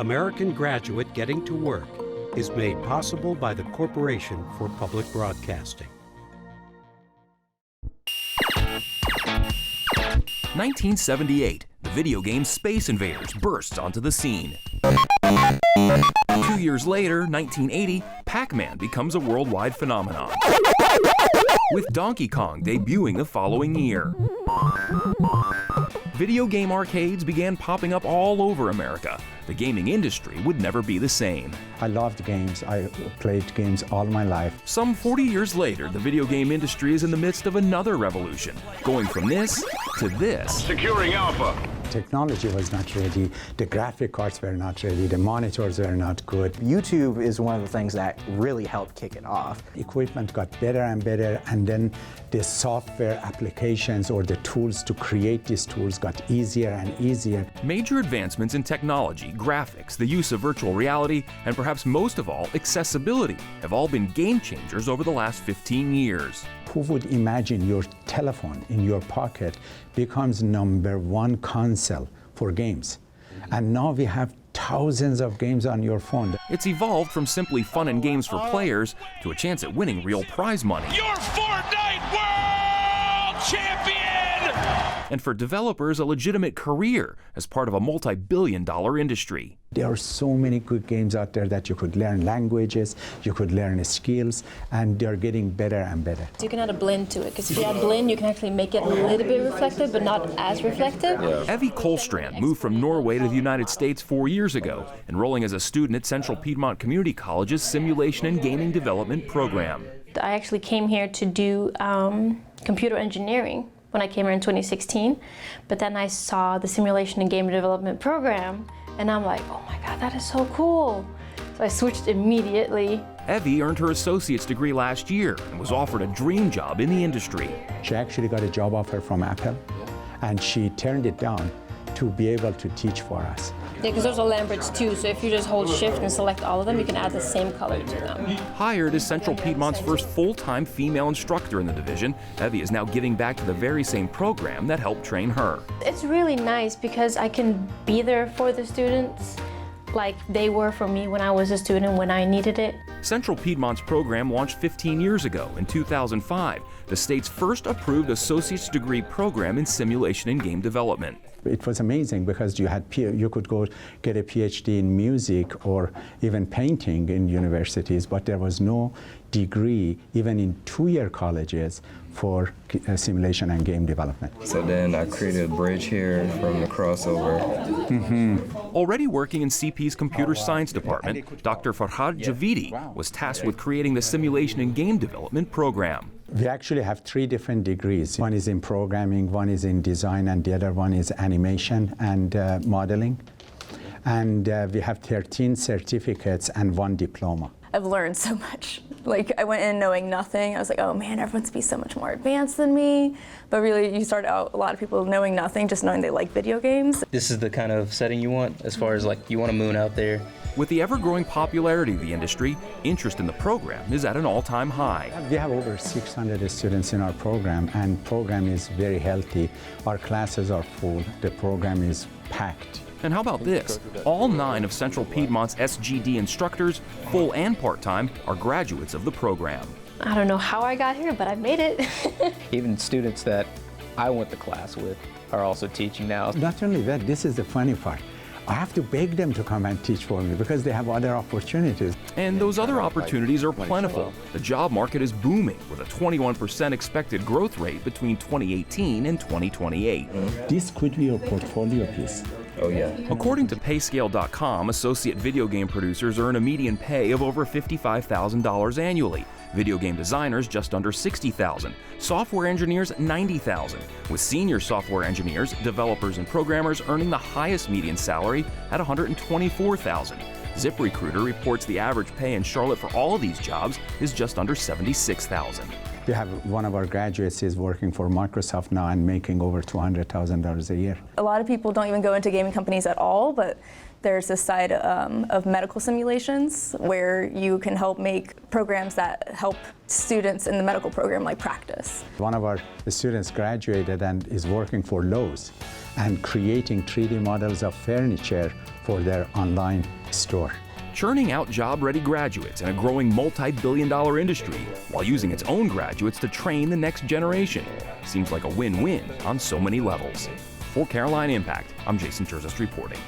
American Graduate Getting to Work is made possible by the Corporation for Public Broadcasting. 1978, the video game Space Invaders bursts onto the scene. 2 years later, 1980, Pac-Man becomes a worldwide phenomenon, with Donkey Kong debuting the following year. Video game arcades began popping up all over America. The gaming industry would never be the same. I loved games. I played games all my life. Some 40 years later, the video game industry is in the midst of another revolution, going from this to this. Securing Alpha. Technology was not ready, the graphic cards were not ready, the monitors were not good. YouTube is one of the things that really helped kick it off. Equipment got better and better, and then the software applications or the tools to create these tools got easier and easier. Major advancements in technology, graphics, the use of virtual reality, and perhaps most of all, accessibility, have all been game changers over the last 15 years. Who would imagine your telephone in your pocket becomes #1 console for games? And now we have thousands of games on your phone. It's evolved from simply fun and games for players to a chance at winning real prize money. Your Fortnite World Champion! And for developers, a legitimate career as part of a multi-billion-dollar industry. There are so many good games out there that you could learn languages, you could learn skills, and they're getting better and better. You can add a blend to it, because if you add blend, you can actually make it a little bit reflective, but not as reflective. Evie Kolstrand moved from Norway to the United States 4 years ago, enrolling as a student at Central Piedmont Community College's Simulation and Gaming Development program. I actually came here to do computer engineering when I came here in 2016, but then I saw the Simulation and Game Development program, and I'm like, oh my God, that is so cool. So I switched immediately. Evie earned her associate's degree last year and was offered a dream job in the industry. She actually got a job offer from Apple, and she turned it down to be able to teach for us. Yeah, because there's a Lamberts too, so if you just hold shift and select all of them, you can add the same color to them. Hired as Central Piedmont's first full-time female instructor in the division, Evie is now giving back to the very same program that helped train her. It's really nice because I can be there for the students like they were for me when I was a student when I needed it. Central Piedmont's program launched 15 years ago in 2005, the state's first approved associate's degree program in simulation and game development. It was amazing because you could go get a PhD in music or even painting in universities, but there was no degree, even in two-year colleges, for simulation and game development. So then I created a bridge here from the crossover. Already working in CP's computer science department, Dr. Farhad Javidi was tasked with creating the simulation and game development program. We actually have 3 different degrees. One is in programming, one is in design, and the other one is animation and modeling. And we have 13 certificates and 1 diploma. I've learned so much. Like, I went in knowing nothing. I was like, oh man, everyone's be so much more advanced than me. But really, you start out, a lot of people knowing nothing, just knowing they like video games. This is the kind of setting you want, as far as like, you want to moon out there. With the ever-growing popularity of the industry, interest in the program is at an all-time high. We have over 600 students in our program, and program is very healthy. Our classes are full. The program is packed. And how about this? All 9 of Central Piedmont's SGD instructors, full and part-time, are graduates of the program. I don't know how I got here, but I made it. Even students that I went to class with are also teaching now. Not only that, this is the funny part. I have to beg them to come and teach for me because they have other opportunities. And those other opportunities are plentiful. The job market is booming with a 21% expected growth rate between 2018 and 2028. This could be your portfolio piece. Oh yeah. According to Payscale.com, associate video game producers earn a median pay of over $55,000 annually. Video game designers just under $60,000. Software engineers $90,000. With senior software engineers, developers, and programmers earning the highest median salary at $124,000. ZipRecruiter reports the average pay in Charlotte for all of these jobs is just under $76,000. We have one of our graduates is working for Microsoft now and making over $200,000 a year. A lot of people don't even go into gaming companies at all, but there's this side of medical simulations where you can help make programs that help students in the medical program like practice. One of our students graduated and is working for Lowe's. and creating 3D models of furniture for their online store. Churning out job-ready graduates in a growing multi-billion-dollar industry while using its own graduates to train the next generation. Seems like a win-win on so many levels. For Caroline Impact, I'm Jason Terzest reporting.